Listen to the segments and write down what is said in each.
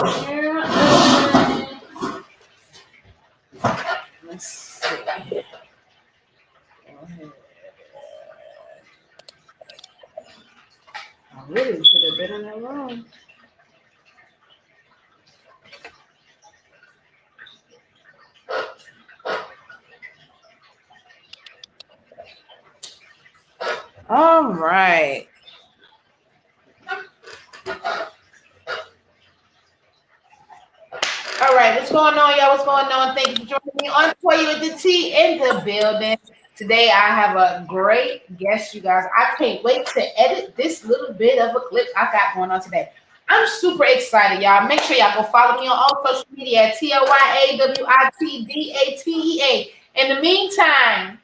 Yeah. Let's see. I really should have been in that room. All right. All right, what's going on, y'all? What's going on? Thank you for joining me on For You with the Tea in the building. Today, I have a great guest, you guys. I can't wait to edit this little bit of a clip I got going on today. I'm super excited, y'all. Make sure y'all go follow me on all social media at TOYAWITDATEA. In the meantime,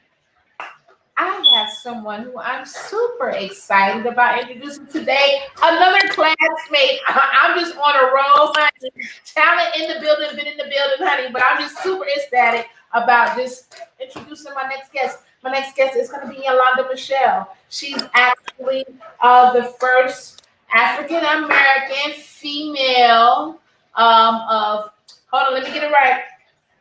I have someone who I'm super excited about introducing today. Another classmate. I'm just on a roll, honey. Talent in the building, been in the building, honey. But I'm just super ecstatic about just introducing my next guest. My next guest is going to be Yolanda Michelle. She's actually the first African American female of. Hold on, let me get it right.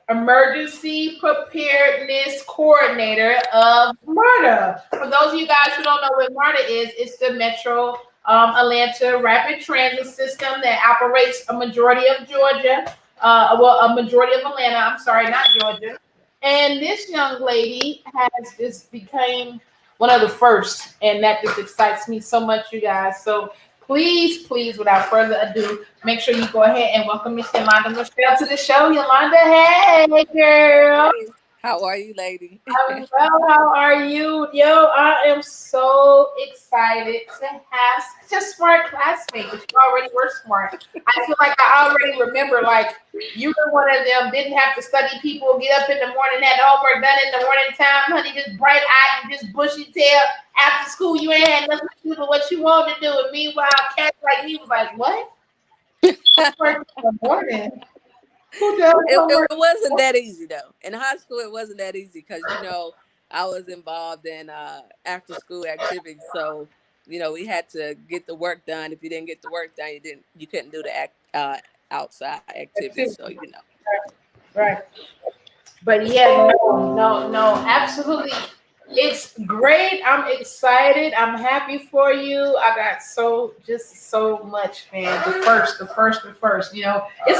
Emergency Preparedness Coordinator of Marta. For those of you guys who don't know what Marta is, it's the Metro Atlanta Rapid Transit System that operates a majority of Georgia, a majority of Atlanta. I'm sorry, not Georgia. And this young lady has just became one of the first, and that just excites me so much, you guys. So please, without further ado, make sure you go ahead and welcome Miss Yolanda Michelle to the show. Yolanda, hey girl. Hey, how are you, lady? I'm well. How are you? Yo, I am so excited to have such a smart classmate, but you already were smart. I feel like I already remember, like, you were one of them, didn't have to study people, get up in the morning, had homework done in the morning time, honey, just bright eyed and just bushy tail. After school, you ain't had nothing to do but what you wanted to do. And meanwhile, cats like me was like, what? Homework in the morning? Who does It homework? wasn't that easy though. In high school, it wasn't that easy because I was involved in after school activities, so we had to get the work done. If you didn't get the work done, you couldn't do the outside activities. So Right. But yeah, no, absolutely. It's great. I'm excited. I'm happy for you. I got so much, man. The first. It's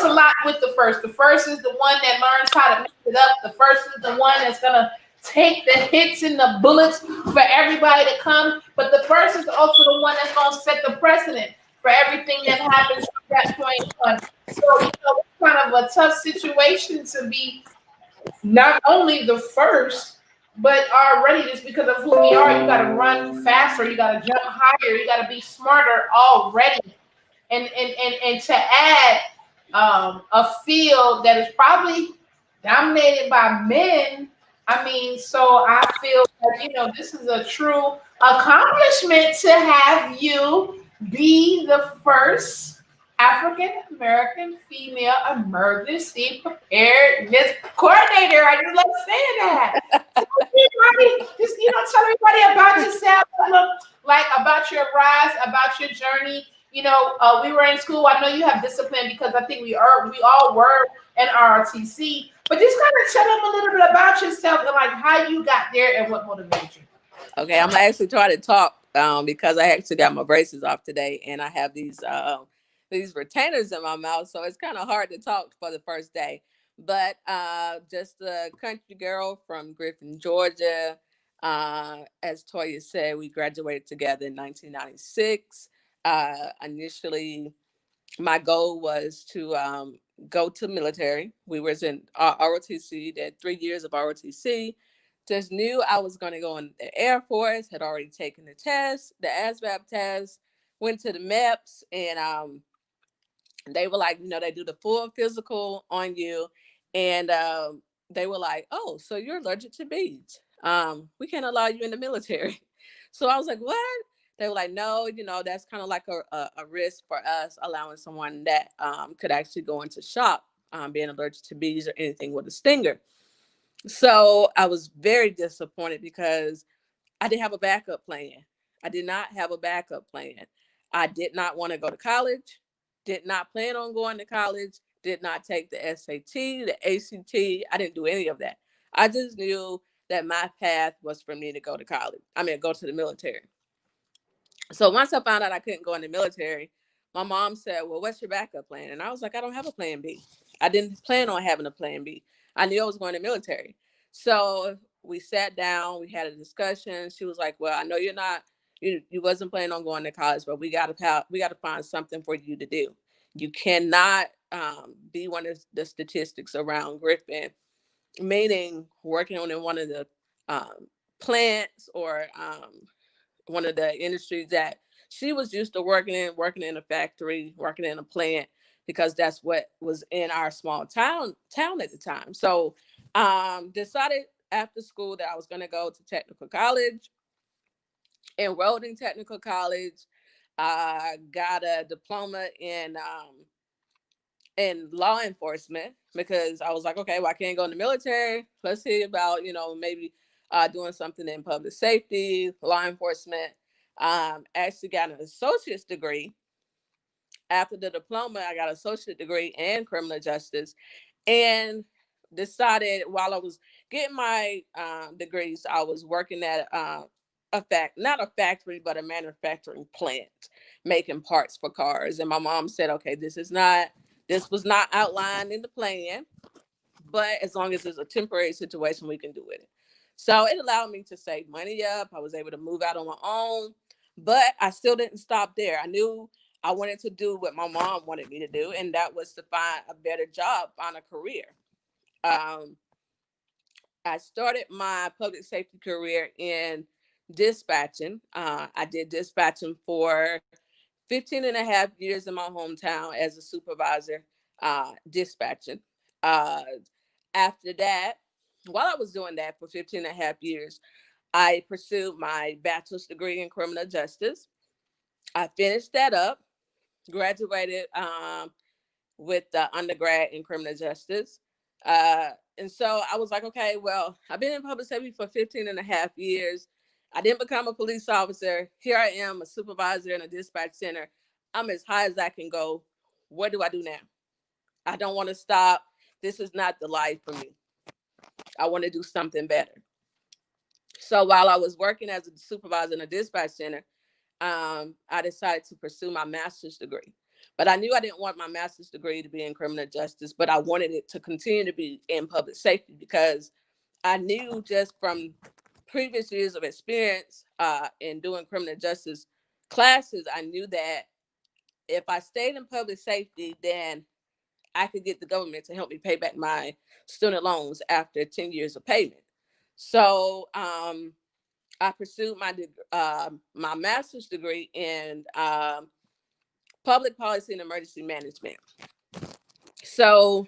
a lot with the first. The first is the one that learns how to mix it up. The first is the one that's gonna take the hits and the bullets for everybody to come. But the first is also the one that's gonna set the precedent for everything that happens from that point on. So it's kind of a tough situation to be not only the first, but already just because of who we are, you got to run faster, you got to jump higher, you got to be smarter already. And to add a field that is probably dominated by men, I mean, so I feel like, this is a true accomplishment to have you be the first African American female emergency preparedness coordinator. I just love saying that. So everybody, just tell everybody about yourself, tell them, like, about your rise, about your journey. We were in school. I know you have discipline because I think we all were in ROTC. But just kind of tell them a little bit about yourself and like how you got there and what motivated you. okay, I'm actually trying to talk because I actually got my braces off today, and I have these retainers in my mouth, so it's kind of hard to talk for the first day. But just a country girl from Griffin, Georgia. As Toya said, we graduated together in 1996. Initially, my goal was to go to military. We was in ROTC, did 3 years of ROTC. Just knew I was going to go in the Air Force. Had already taken the test, the ASVAB test. Went to the MEPS, and they were like, they do the full physical on you, and they were like, oh, so you're allergic to beads. We can't allow you in the military. So I was like, what? They were like, no, that's kind of like a risk for us allowing someone that could actually go into shock, being allergic to bees or anything with a stinger. So I was very disappointed because I didn't have a backup plan. I did not have a backup plan. I did not want to go to college. Did not plan on going to college, did not take the SAT, the ACT. I didn't do any of that. I just knew that my path was for me to go to college. I mean, go to the military. So once I found out I couldn't go in the military, my mom said, "Well, what's your backup plan?" And I was like, "I don't have a plan B. I didn't plan on having a plan B. I knew I was going to the military." So we sat down, we had a discussion. She was like, "Well, I know you wasn't planning on going to college, but we gotta find something for you to do. You cannot be one of the statistics around Griffin, meaning working on in one of the plants or one of the industries that she was used to working in a factory, working in a plant, because that's what was in our small town at the time. So decided after school that I was going to go to technical college, enrolled in technical college, got a diploma in law enforcement because I was like, okay, well, I can't go in the military. Let's see about, maybe doing something in public safety, law enforcement. Actually got an associate's degree. After the diploma, I got an associate degree in criminal justice and decided while I was getting my degrees, I was working at not a factory, but a manufacturing plant making parts for cars. And my mom said, okay, this was not outlined in the plan, but as long as it's a temporary situation, we can do it. So it allowed me to save money up. I was able to move out on my own, but I still didn't stop there. I knew I wanted to do what my mom wanted me to do, and that was to find a better job, find a career. Um, I started my public safety career in dispatching. I did dispatching for 15 and a half years in my hometown as a supervisor, dispatching. Uh, After that, while I was doing that for 15 and a half years, I pursued my bachelor's degree in criminal justice. I finished that up, graduated with the undergrad in criminal justice. And so I was like, okay, well, I've been in public safety for 15 and a half years. I didn't become a police officer. Here I am, a supervisor in a dispatch center. I'm as high as I can go. What do I do now? I don't want to stop. This is not the life for me. I want to do something better. So while I was working as a supervisor in a dispatch center, I decided to pursue my master's degree. But I knew I didn't want my master's degree to be in criminal justice, but I wanted it to continue to be in public safety because I knew just from previous years of experience in doing criminal justice classes, I knew that if I stayed in public safety, then I could get the government to help me pay back my student loans after 10 years of payment. So I pursued my master's degree in public policy and emergency management. So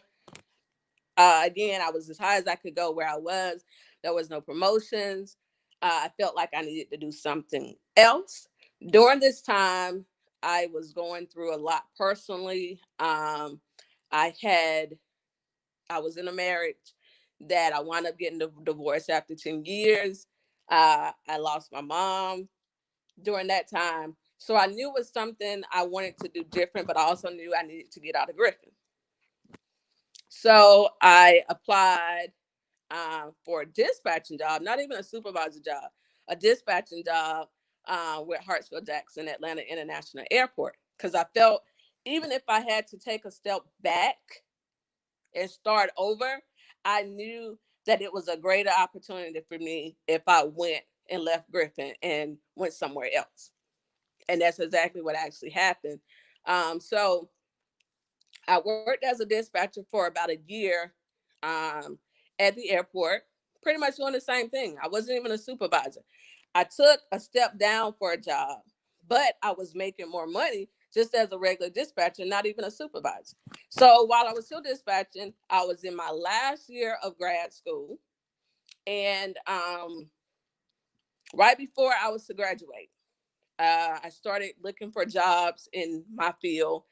again, I was as high as I could go where I was. There was no promotions. I felt like I needed to do something else. During this time, I was going through a lot personally. I had I was in a marriage that I wound up getting divorced after 10 years. I lost my mom during that time. So I knew it was something I wanted to do different, but I also knew I needed to get out of Griffin. So I applied for a dispatching job, not even a supervisor job, a dispatching job with Hartsfield Jackson Atlanta International Airport. Because I felt even if I had to take a step back and start over, I knew that it was a greater opportunity for me if I went and left Griffin and went somewhere else. And that's exactly what actually happened. So I worked as a dispatcher for about a year um, at the airport, pretty much doing the same thing. I wasn't even a supervisor. I took a step down for a job, but I was making more money just as a regular dispatcher, not even a supervisor. So while I was still dispatching, I was in my last year of grad school. And right before I was to graduate, I started looking for jobs in my field.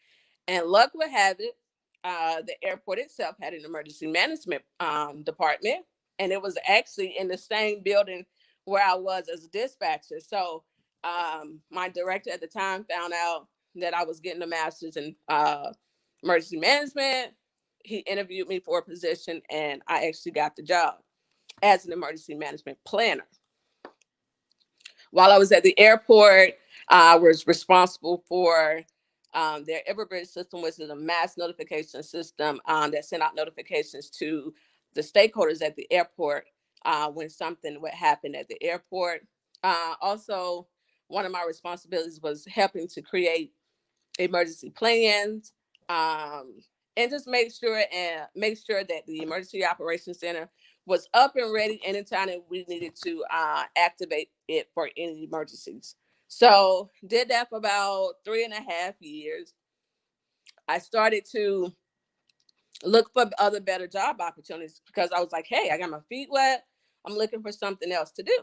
And luck would have it, the airport itself had an emergency management department, and it was actually in the same building where I was as a dispatcher. So my director at the time found out that I was getting a master's in emergency management, he interviewed me for a position, and I actually got the job as an emergency management planner. While I was at the airport, I was responsible for their Everbridge system, which is a mass notification system that sent out notifications to the stakeholders at the airport when something would happen at the airport. Also, one of my responsibilities was helping to create emergency plans, um, and just make sure that the emergency operations center was up and ready anytime that we needed to activate it for any emergencies. So did that for about 3.5 years. I started to look for other better job opportunities because I was like, hey, I got my feet wet. I'm looking for something else to do.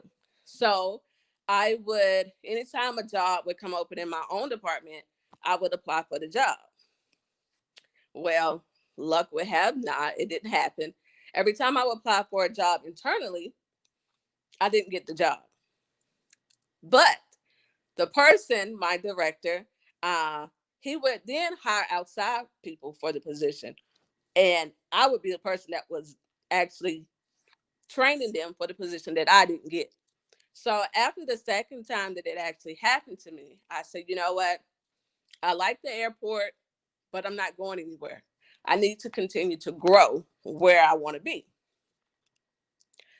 So I would, anytime a job would come open in my own department, I would apply for the job. Well, luck would have not, it didn't happen. Every time I would apply for a job internally, I didn't get the job. But the person, my director, uh, he would then hire outside people for the position. And I would be the person that was actually training them for the position that I didn't get. So after the second time that it actually happened to me, I said, you know what? I like the airport, but I'm not going anywhere. I need to continue to grow where I want to be.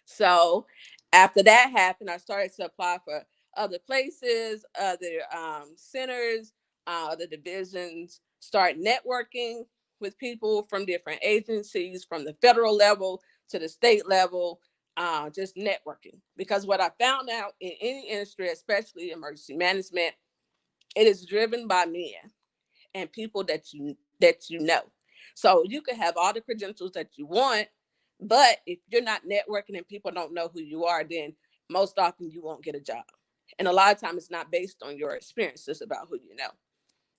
So after that happened, I started to apply for other places, other centers, other divisions, start networking with people from different agencies, from the federal level to the state level, just networking. Because what I found out in any industry, especially emergency management, it is driven by men and people that you know. So you can have all the credentials that you want, but if you're not networking and people don't know who you are, then most often you won't get a job. And a lot of times it's not based on your experience, it's about who you know.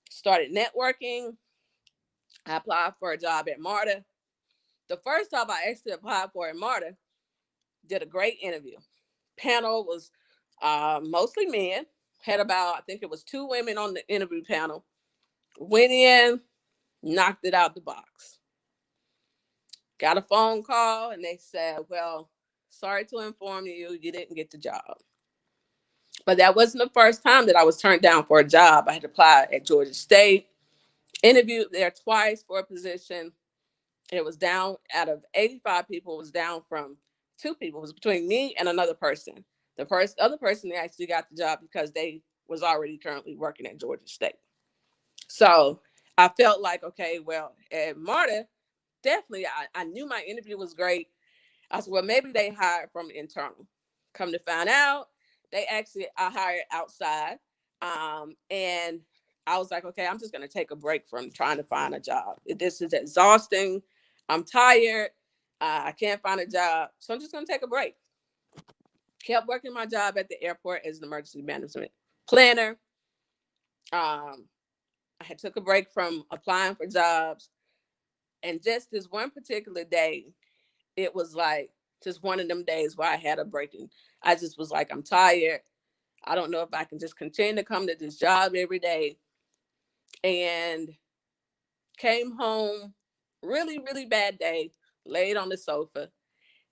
Started networking. I applied for a job at Marta. The first job I actually applied for at Marta, did a great interview. Panel was mostly men. Had about, I think it was 2 women on the interview panel. Went in, knocked it out the box. Got a phone call and they said, well, sorry to inform you, you didn't get the job. But that wasn't the first time that I was turned down for a job. I had applied at Georgia State, interviewed there twice for a position. It was down, out of 85 people, it was down from 2 people. It was between me and another person. The other person actually got the job because they was already currently working at Georgia State. So I felt like, okay, well, at Marta, definitely, I knew my interview was great. I said, well, maybe they hired from internal. Come to find out, I hired outside. And I was like, okay, I'm just going to take a break from trying to find a job. This is exhausting. I'm tired. I can't find a job. So I'm just going to take a break. Kept working my job at the airport as an emergency management planner. Um, I had took a break from applying for jobs. And just this one particular day, it was like just one of them days where I had a break and I just was like, I'm tired. I don't know if I can just continue to come to this job every day. And came home, really, really bad day, laid on the sofa,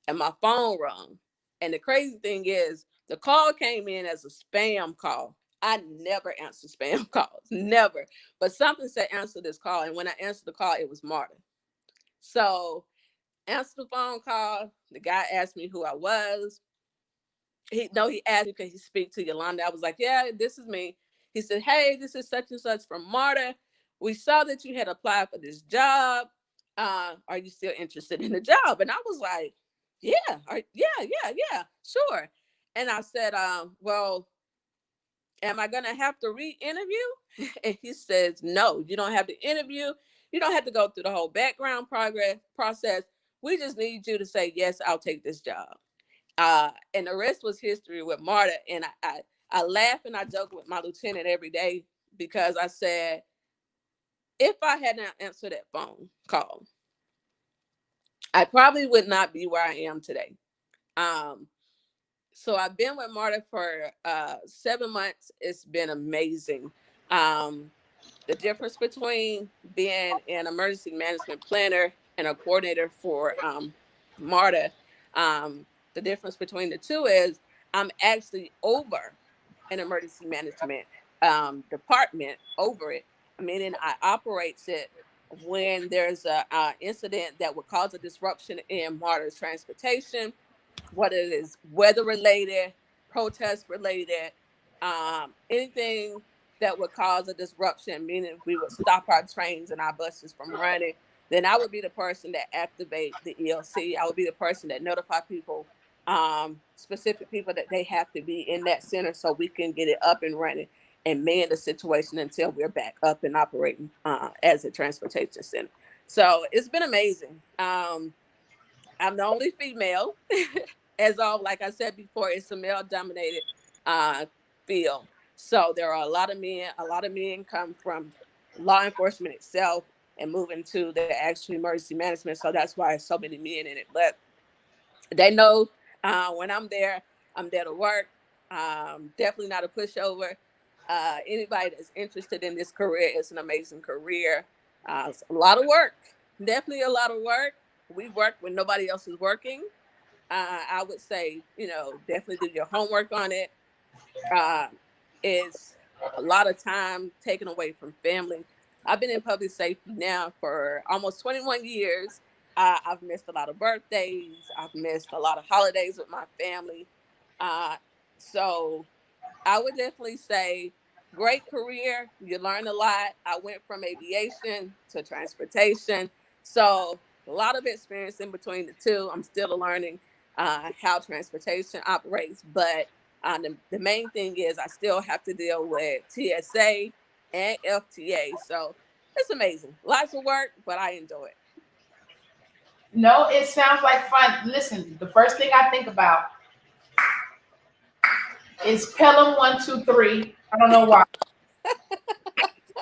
and my phone rung. And the crazy thing is, the call came in as a spam call. I never answer spam calls, never. But something said answer this call. And when I answered the call, it was Marta. So answered the phone call. The guy asked me who I was. He asked me, could he speak to Yolanda? I was like, yeah, this is me. He said, hey, this is such and such from Marta. We saw that you had applied for this job. Are you still interested in the job? And I was like, yeah, yeah, sure. And I said, well, am I gonna have to re-interview? And he says, no, you don't have to interview. You don't have to go through the whole background process. We just need you to say, yes, I'll take this job. And the rest was history with Marta. And I laugh and I joke with my lieutenant every day because I said, if I hadn't answered that phone call, I probably would not be where I am today. Um, so I've been with Marta for 7 months. It's been amazing. Um, The difference between being an emergency management planner and a coordinator for Marta, the difference between the two is I'm actually over an emergency management department over it, meaning I operates it when there's a incident that would cause a disruption in Marta's transportation, whether it is weather related, protest related, anything that would cause a disruption, meaning we would stop our trains and our buses from running, then I would be the person that activate the ELC. I would be the person that notify people, specific people that they have to be in that center so we can get it up and running and man the situation until we're back up and operating as a transportation center. So it's been amazing. I'm the only female. As all, like I said before, it's a male dominated uh, field. So there are a lot of men. A lot of men come from law enforcement itself and move into the actual emergency management. So that's why there's so many men in it. But they know when I'm there to work. Definitely not a pushover. Anybody that's interested in this career, it's an amazing career. It's a lot of work. Definitely a lot of work. We work when nobody else is working. I would say, definitely do your homework on it. Uh, it's a lot of time taken away from family. I've been in public safety now for almost 21 years. I've missed a lot of birthdays. I've missed a lot of holidays with my family. Uh, so I would definitely say great career. You learn a lot. I went from aviation to transportation. So a lot of experience in between the two. I'm still learning how transportation operates. But the main thing is I still have to deal with TSA and FTA. So it's amazing. Lots of work, but I enjoy it. No, it sounds like fun. Listen, the first thing I think about is Pelham 123. I don't know why.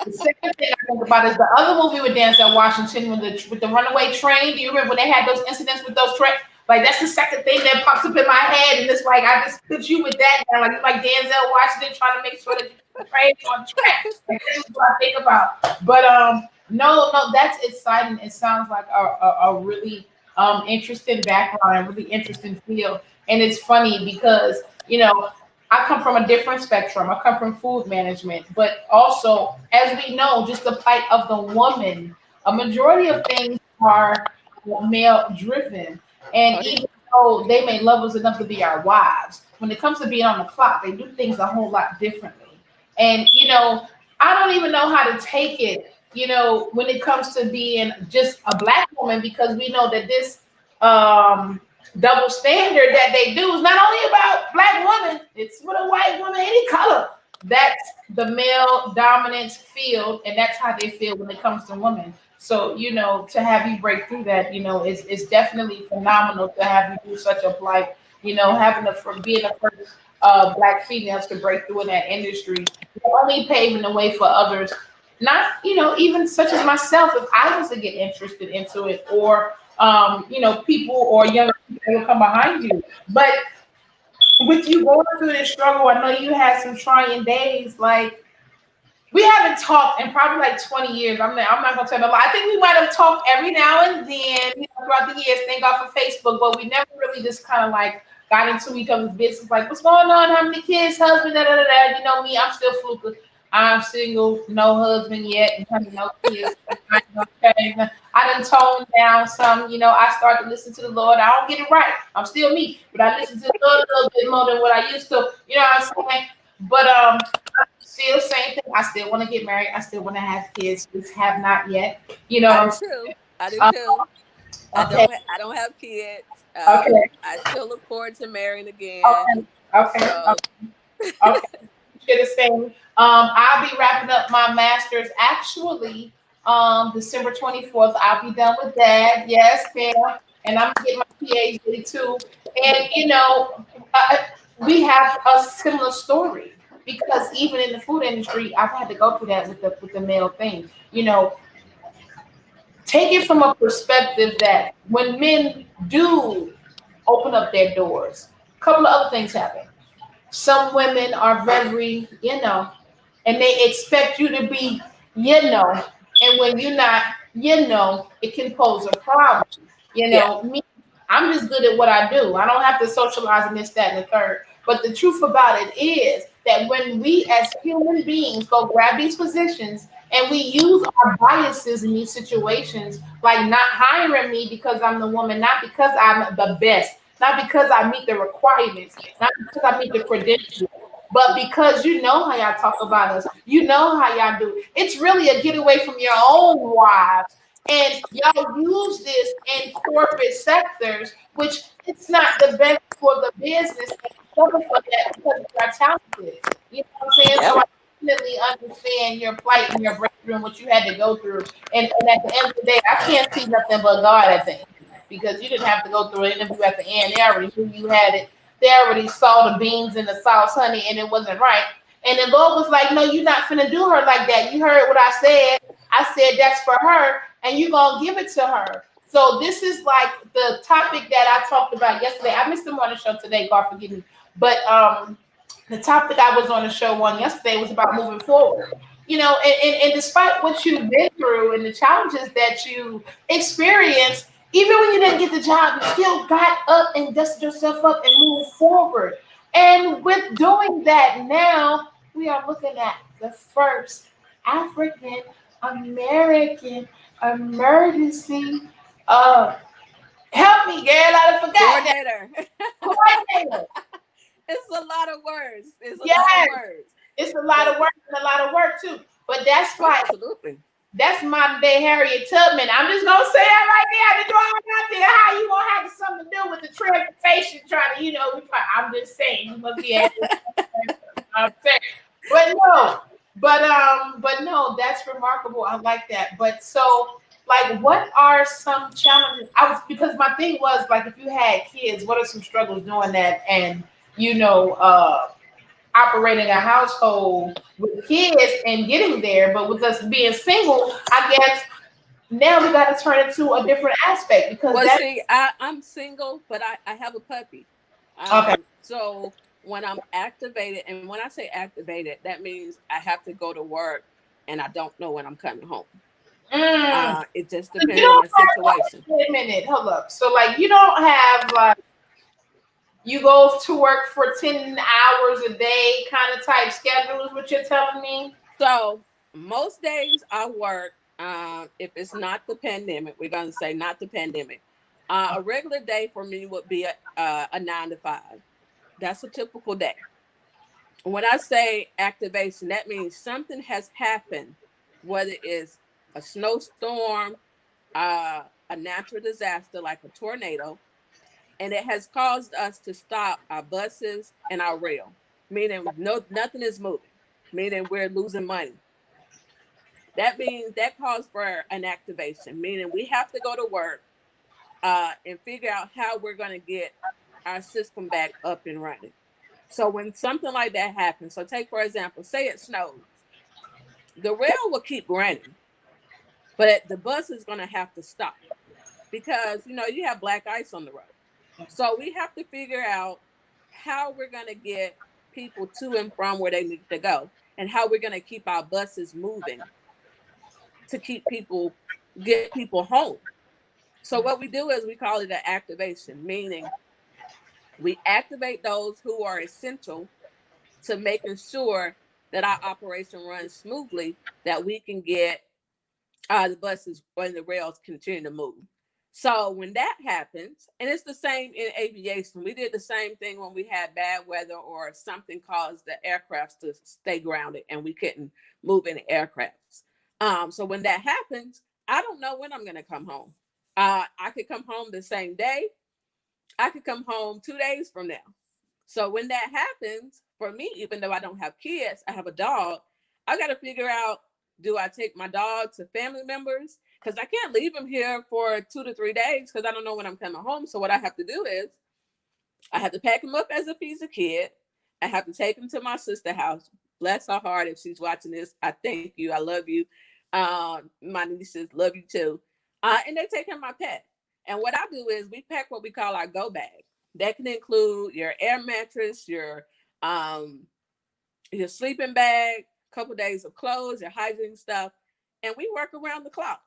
The second thing I think about is the other movie with Denzel Washington with the runaway train. Do you remember when they had those incidents with those trains? Like that's the second thing that pops up in my head, and it's like I just put you with that now, like Denzel Washington trying to make sure that the train on track. Like, this is what I think about. But no, that's exciting. It sounds like a really interesting background, a really interesting field, and it's funny because I come from a different spectrum. I come from food management, but also, as we know, just the plight of the woman. A majority of things are male driven, and Oh, yeah. even though they may love us enough to be our wives, when it comes to being on the clock, they do things a whole lot differently. And I don't even know how to take it. When it comes to being just a black woman, because we know that this um double standard that they do is not only about black women, it's with a white woman, any color. That's the male dominance field, and that's how they feel when it comes to women. So, to have you break through that, it's definitely phenomenal to have you do such a like, having for being the first black females to break through in that industry, only paving the way for others. Not, even such as myself, if I was to get interested into it, or people or younger people that will come behind you. But with you going through this struggle, I know you had some trying days. Like we haven't talked in probably like 20 years. I'm not gonna tell no lie. I think we might have talked every now and then, throughout the years, thank God for Facebook, but we never really just kind of like got into each other's business, like what's going on, how many kids, husband, da da da da. You know me, I'm still fluke. I'm single, no husband yet, and having no kids. Okay. I done toned down some, I started to listen to the Lord. I don't get it right. I'm still me, but I listen to the Lord a little bit more than what I used to. You know what I'm saying? But still same thing. I still want to get married. I still want to have kids. Just have not yet. You know I what I'm do saying? too. I do Uh, too. okay. I don't have kids. Okay. I still look forward to marrying again. Okay. Okay. So Okay. Share the same. I'll be wrapping up my master's actually December 24th. I'll be done with that. Yes, ma'am. And I'm getting my PhD too. And uh, we have a similar story because even in the food industry, I've had to go through that with the male thing. Take it from a perspective that when men do open up their doors, a couple of other things happen. Some women are very, and they expect you to be you know, and when you're not, you know, it can pose a problem. You Yeah. know, me, I'm just good at what I do. I don't have to socialize in this, that, and the third. But the truth about it is that when we as human beings go grab these positions and we use our biases in these situations, like not hiring me because I'm the woman, not because I'm the best, not because I meet the requirements, not because I meet the credentials, but because you know how y'all talk about us, you know how y'all do. It's really a getaway from your own wives. And y'all use this in corporate sectors, which it's not the best for the business and suffer for that because we are talented. You know what I'm saying? Yep. So I definitely understand your plight and your breakthrough and what you had to go through. And at the end of the day, I can't see nothing but God at the end because you didn't have to go through an interview at the end. They already knew you had it. They already saw the beans and the sauce, honey, and it wasn't right. And the Lord was like, no, you're not finna do her like that. You heard what I said. I said that's for her, and you're gonna give it to her. So this is like the topic that I talked about yesterday. I missed the morning show today, God forgive me. But the topic I was on the show on yesterday was about moving forward. You know, and despite what you've been through and the challenges that you experienced, even when you didn't get the job, you still got up and dusted yourself up and moved forward. And with doing that now, we are looking at the first African American emergency uh help me, girl, I forgot that Coordinator. coordinator. It's a lot of words. It's a lot of Yes, words. it's a lot But of work and a lot of work too. But that's like absolutely. that's modern day Harriet Tubman. I'm just gonna say it right there. The drawing out there. How you gonna have something to do with the transportation? Trying to, I'm just saying you must be at I'm saying. But no, but no, that's remarkable. I like that. But so, like, what are some challenges? I was because my thing was like, if you had kids, what are some struggles doing that? And you know, operating a household with kids and getting there. But with us being single, I guess now we got to turn it to a different aspect because Well, that's see, I'm single, but I have a puppy. okay. So when I'm activated, and when I say activated, that means I have to go to work and I don't know when I'm coming home. Mm. It just So you depends on don't the have, situation. wait a minute, hold up. So like you don't have like you go to work for 10 hours a day kind of type schedule is what you're telling me? So most days I work. If it's not the pandemic, we're gonna say not the pandemic. A regular day for me would be a 9 to 5. That's a typical day. When I say activation, that means something has happened, whether it's a snowstorm, a natural disaster like a tornado, and it has caused us to stop our buses and our rail, meaning nothing is moving, meaning we're losing money. That means that calls for an activation, meaning we have to go to work and figure out how we're going to get our system back up and running. So when something like that happens, so take for example, say it snows, the rail will keep running, but the bus is going to have to stop because you have black ice on the road. So we have to figure out how we're going to get people to and from where they need to go, and how we're going to keep our buses moving to keep people get people home. So what we do is we call it an activation, meaning we activate those who are essential to making sure that our operation runs smoothly, that we can get the buses and the rails continue to move. So when that happens, and it's the same in aviation, we did the same thing when we had bad weather or something caused the aircrafts to stay grounded and we couldn't move any aircrafts. So when that happens, I don't know when I'm going to come home. I could come home the same day. I could come home 2 days from now. So when that happens, for me, even though I don't have kids, I have a dog. I got to figure out, do I take my dog to family members? Because I can't leave him here for 2 to 3 days because I don't know when I'm coming home. So what I have to do is I have to pack him up as if he's a kid. I have to take him to my sister's house. Bless her heart if she's watching this. I thank you. I love you. My nieces love you too. And they take care of my pet. And what I do is we pack what we call our go bag. That can include your air mattress, um, your sleeping bag, a couple days of clothes, your hygiene stuff. and we work around the clock.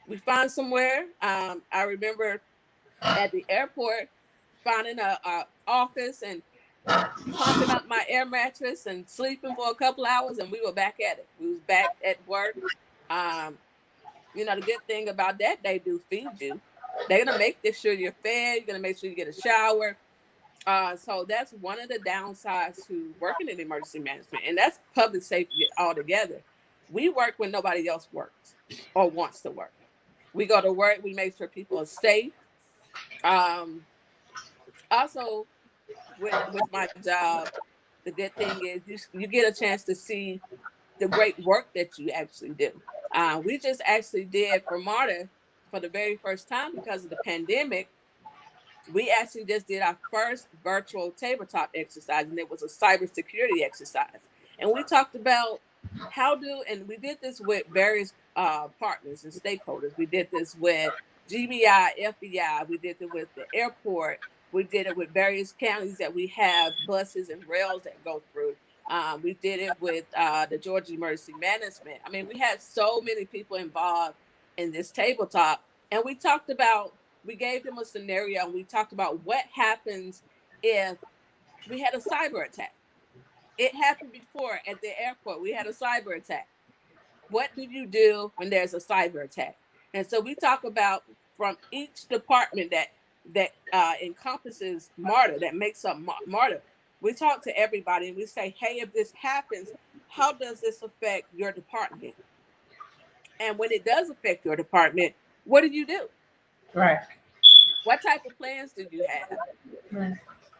We find somewhere. I remember at the airport finding a office and pumping up my air mattress and sleeping for a couple hours, and we were back at it. We was back at work. Um, the good thing about that, they do feed you. They're gonna make sure you're fed. You're gonna make sure you get a shower. So that's one of the downsides to working in emergency management, and that's public safety altogether. We work when nobody else works or wants to work. We go to work. We make sure people are safe. Um, Also, with my job, the good thing is you get a chance to see the great work that you actually do. We just actually did for Marta for the very first time because of the pandemic. We actually just did our first virtual tabletop exercise, and it was a cybersecurity exercise. And we talked about and we did this with various partners and stakeholders. We did this with GBI, FBI, we did it with the airport, we did it with various counties that we have buses and rails that go through. We did it with the Georgia Emergency Management. I mean, we had so many people involved in this tabletop, and we gave them a scenario, and we talked about what happens if we had a cyber attack. It happened before at the airport. We had a cyber attack. What do you do when there's a cyber attack? And so we talk about from each department that encompasses Marta, that makes up Marta. We talk to everybody and we say, hey, if this happens, how does this affect your department? And when it does affect your department, what do you do? Right. What type of plans do you have? Right.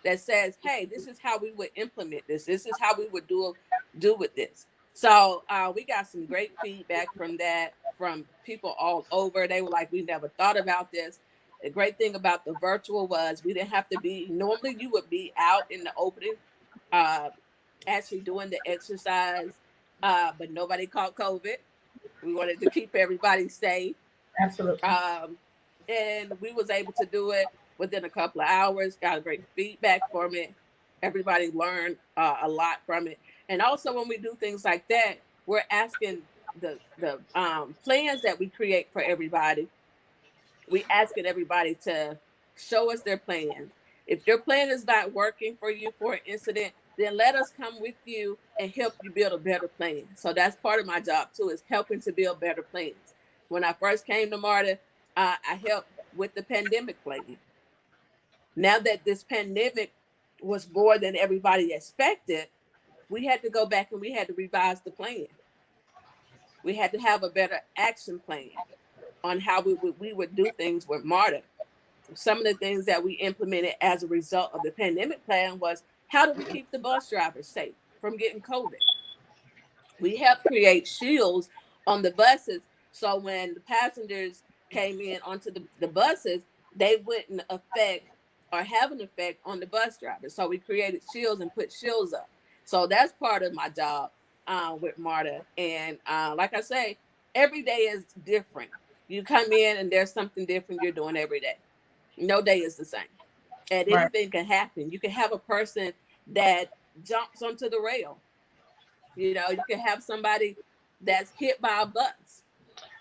That says, hey, this is how we would implement this. This is how we would do with this. So we got some great feedback from that, from people all over. They were like, we never thought about this. The great thing about the virtual was we didn't have to normally you would be out in the opening, actually doing the exercise, but nobody caught COVID. We wanted to keep everybody safe. Absolutely. And we was able to do it within a couple of hours, got great feedback from it. Everybody learned a lot from it. And also when we do things like that, we're asking the plans that we create for everybody. We asking everybody to show us their plans. If your plan is not working for you for an incident, then let us come with you and help you build a better plan. So that's part of my job too, is helping to build better plans. When I first came to Marta, I helped with the pandemic plan. Now that this pandemic was more than everybody expected, we had to go back and we had to revise the plan. We had to have a better action plan on how we would do things with Marta. Some of the things that we implemented as a result of the pandemic plan was, how do we keep the bus drivers safe from getting COVID? We helped create shields on the buses, so when the passengers came in onto the buses, they wouldn't affect or have an effect on the bus drivers. So we created shields and put shields up. So that's part of my job with Marta. And like I say, every day is different. You come in and there's something different you're doing every day. No day is the same. And Right. anything can happen. You can have a person that jumps onto the rail. You can have somebody that's hit by a bus.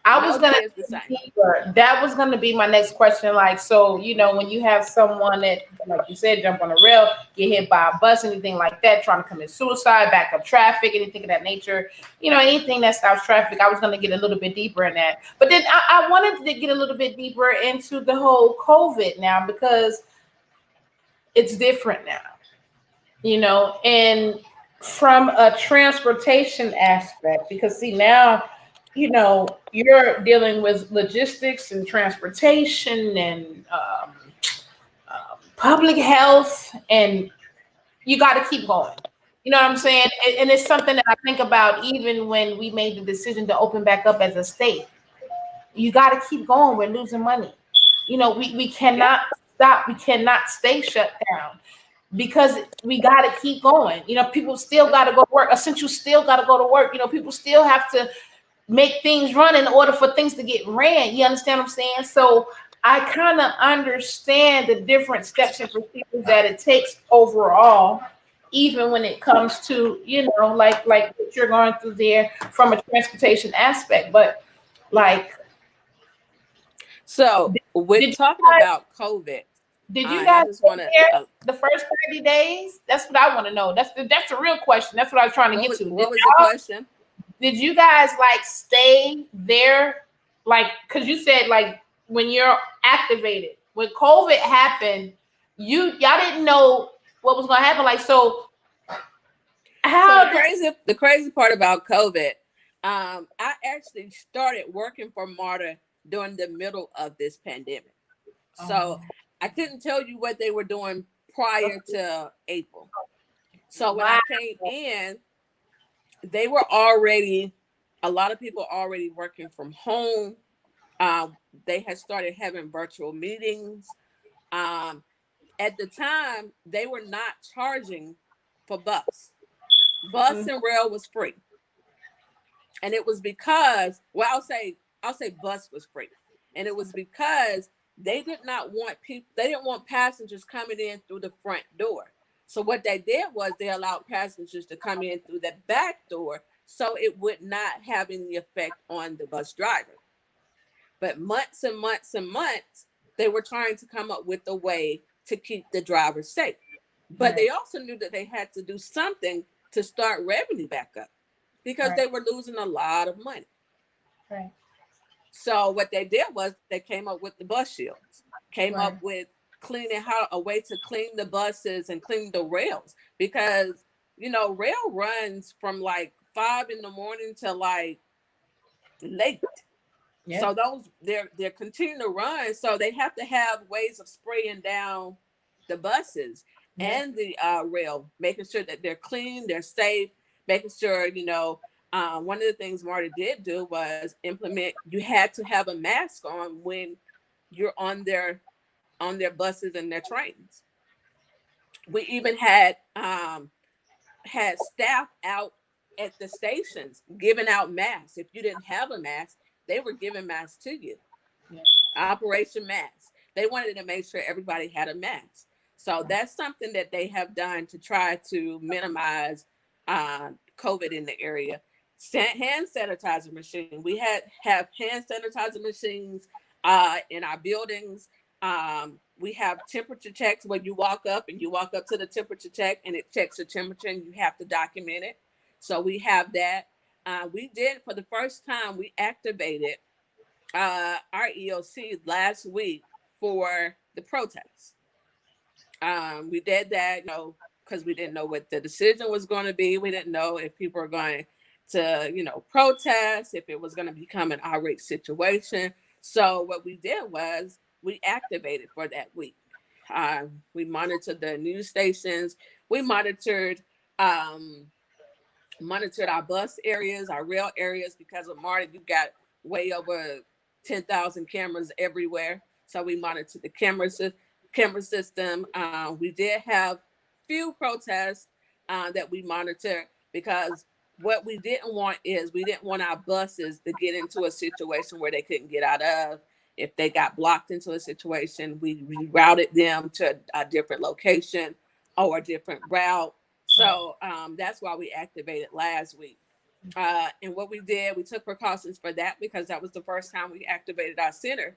I was No gonna day is the same. that was gonna be my next question. Like, so when you have someone that, like you said, jump on a rail, get hit by a bus, anything like that, trying to commit suicide, back up traffic, anything of that nature, anything that stops traffic. I was gonna get a little bit deeper in that, but then I wanted to get a little bit deeper into the whole COVID now, because it's different now, and from a transportation aspect, because see now, you're dealing with logistics and transportation and public health, and you got to keep going. You know what I'm saying? And it's something that I think about even when we made the decision to open back up as a state. You got to keep going. We're losing money. We cannot stop. We cannot stay shut down, because we got to keep going. People still got to go to work. Essential still got to go to work. People still have to make things run in order for things to get ran. You understand what I'm saying? So I kind of understand the different steps and procedures that it takes overall even when it comes to, like what you're going through there from a transportation aspect. But like, So did, with did you talking guys about COVID, did you and I guys just get want to, there the first 30 days? That's what I want to know. That's the real question. That's what I was trying to get to. what was the question? Did you guys like stay there? Like, cause you said like when you're activated, when COVID happened, y'all didn't know what was gonna happen. Like, so So how did the crazy part about COVID, I actually started working for Marta during the middle of this pandemic. So oh, I couldn't tell you what they were doing prior to April. So when wow. I came in, they were already, a lot of people already working from home. They had started having virtual meetings. Um, at the time, they were not charging for bus. Bus Mhm. and rail was free, and it was because, well, I'll say bus was free, and it was because they did not want people, they didn't want passengers coming in through the front door. So what they did was they allowed passengers to come in through the back door, so it would not have any effect on the bus driver. But months and months and months, they were trying to come up with a way to keep the drivers safe. But Right, they also knew that they had to do something to start revenue back up because right, they were losing a lot of money. right, So what they did was they came up with the bus shields, came up right. with cleaning, how a way to clean the buses and clean the rails, because rail runs from like 5 in the morning to like late. Yeah, So they're continuing to run. So they have to have ways of spraying down the buses yeah, and the rail, making sure that they're clean, they're safe, making sure one of the things Marta did do was implement. You had to have a mask on when you're on their buses and their trains. We even had staff out at the stations giving out masks. If you didn't have a mask, they were giving masks to you. yeah. Operation Mask. They wanted to make sure everybody had a mask. So Right, that's something that they have done to try to minimize COVID in the area. Hand sanitizer machine. We have hand sanitizer machines in our buildings. We have temperature checks when you walk up and you walk up to the temperature check and it checks your temperature and you have to document it. So we have that. We did, for the first time, we activated our EOC last week for the protests. We did that, because we didn't know what the decision was going to be. We didn't know if people were going to, protest, if it was going to become an outrage situation. So what we did was we activated for that week. We monitored the news stations. We um, monitored our bus areas, our rail areas, because with Marta, you got way over 10,000 cameras everywhere. So we monitored the camera system. We did have few protests that we monitored, because what we didn't want is we didn't want our buses to get into a situation where they couldn't get out of. If they got blocked into a situation, we rerouted them to a different location or a different route. right, So that's why we activated last week. And what we did, we took precautions for that because that was the first time we activated our center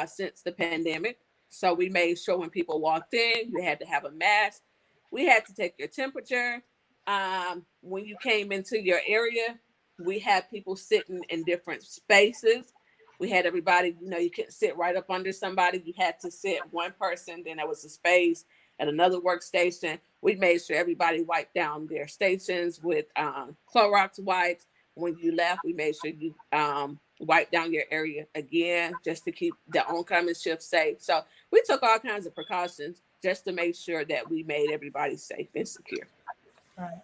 since the pandemic. So we made sure when people walked in, you had to have a mask. We had to take your temperature. When you came into your area, we had people sitting in different spaces. We had everybody, you couldn't sit right up under somebody. You had to sit one person, then there was a space at another workstation. We made sure everybody wiped down their stations with Clorox wipes. When you left, we made sure you wipe down your area again, just to keep the oncoming shift safe. So we took all kinds of precautions just to make sure that we made everybody safe and secure. right.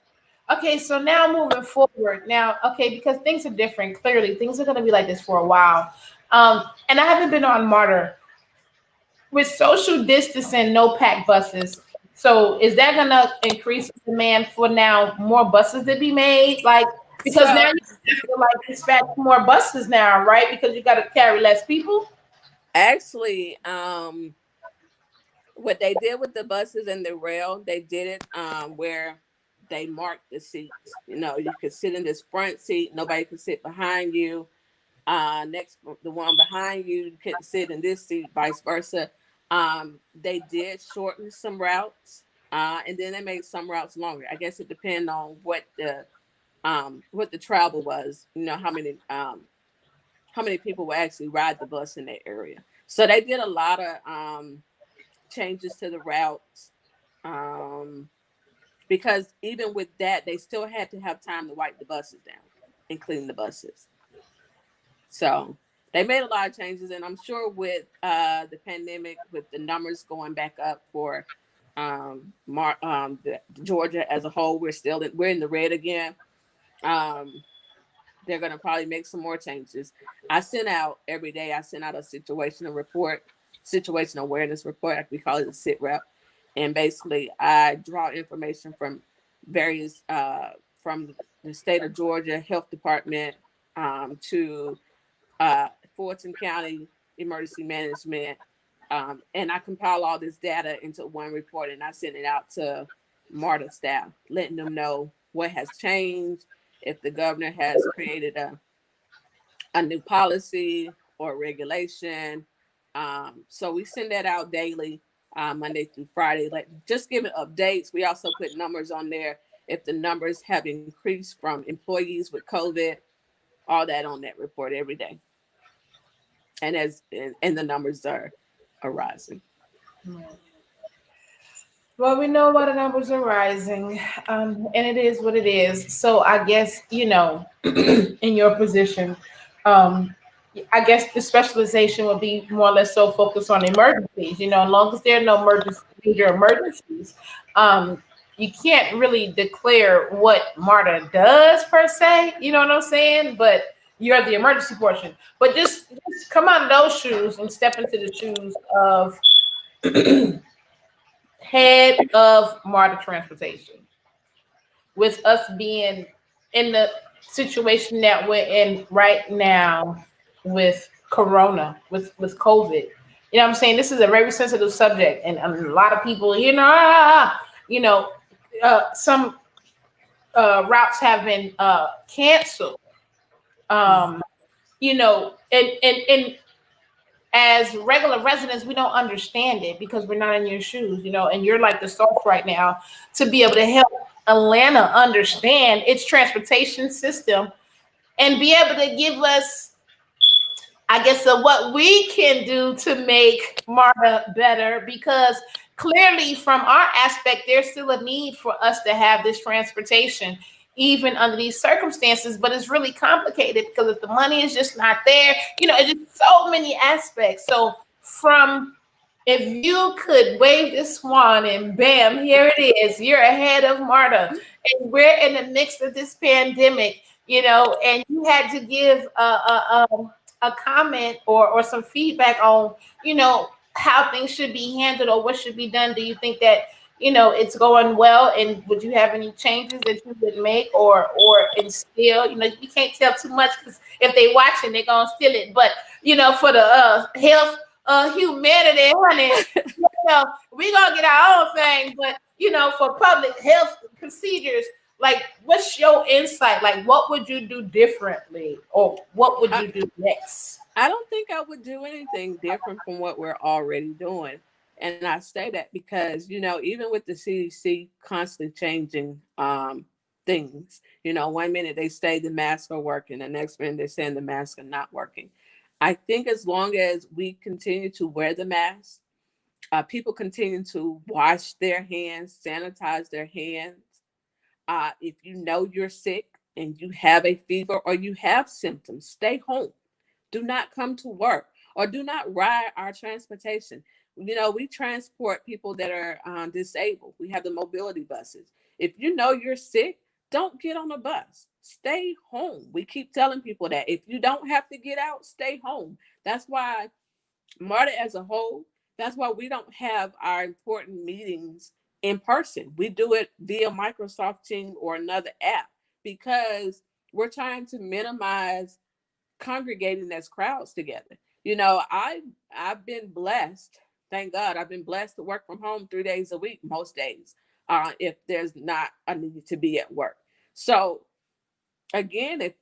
Okay, so now moving forward, now, okay, because things are different. Clearly, things are going to be like this for a while. And I haven't been on Martyr with social distancing, no pack buses. So is that going to increase the demand for now more buses to be made? Like, because now So you have to like dispatch more buses now, right? Because you got to carry less people. actually, what they did with the buses and the rail, they did it where they marked the seats. You know, you could sit in this front seat, nobody could sit behind you. Next, the one behind you couldn't sit in this seat, vice versa. They did shorten some routes, and then they made some routes longer. I guess it depends on what the travel was. You know, how many people would actually ride the bus in that area. So they did a lot of changes to the routes. Um, because even with that, they still had to have time to wipe the buses down and clean the buses. So they made a lot of changes, and I'm sure with the pandemic, with the numbers going back up for Georgia as a whole, we're in the red again. Um, they're going to probably make some more changes. I send out every day. I send out a situation awareness report. Like we call it a sit rep, and basically I draw information from various from the state of Georgia Health Department to Fulton County Emergency Management, and I compile all this data into one report, and I send it out to Marta staff, letting them know what has changed, if the governor has created a new policy or regulation. So we send that out daily, Monday through Friday, like just giving updates. We also put numbers on there if the numbers have increased from employees with COVID, all that on that report every day. And the numbers are rising. Well, we know why the numbers are rising, and it is what it is. So I guess in your position, um, I guess the specialization would be more or less so focused on emergencies. As long as there are no major emergencies, um, you can't really declare what MARTA does per se. You know what I'm saying? But you're the emergency portion. But just come out of those shoes and step into the shoes of head of MARTA Transportation. With us being in the situation that we're in right now with Corona, with COVID. What I'm saying? This is a very sensitive subject, and a lot of people, you know, some routes have been canceled. Um, and as regular residents, we don't understand it because we're not in your shoes, and you're like the source right now to be able to help Atlanta understand its transportation system and be able to give us, I guess, what we can do to make MARTA better, because clearly from our aspect, there's still a need for us to have this transportation, even under these circumstances, but it's really complicated because if the money is just not there, it's just so many aspects. So from if you could wave this swan and bam, here it is, you're ahead of MARTA, and we're in the midst of this pandemic, and you had to give a comment or some feedback on, how things should be handled or what should be done. Do you think that, it's going well, and would you have any changes that you would make or instill? You can't tell too much because if they watching, they're gonna steal it. But for the health humanity, honey, we gonna get our own thing. But for public health procedures, like, what's your insight? Like, what would you do differently, or what would I, you do next? I don't think I would do anything different from what we're already doing. And I say that because, even with the CDC constantly changing things, 1 minute they say the masks are working, the next minute they're saying the masks are not working. I think as long as we continue to wear the mask, people continue to wash their hands, sanitize their hands. If you know you're sick and you have a fever or you have symptoms, stay home. Do not come to work or do not ride our transportation. We transport people that are disabled. We have the mobility buses. If you know you're sick, don't get on a bus. Stay home. We keep telling people that if you don't have to get out, stay home. That's why MARTA as a whole, that's why we don't have our important meetings in person. We do it via Microsoft Team or another app because we're trying to minimize congregating as crowds together. I've been blessed. Thank God, I've been blessed to work from home 3 days a week, most days. if there's not a need to be at work. So again,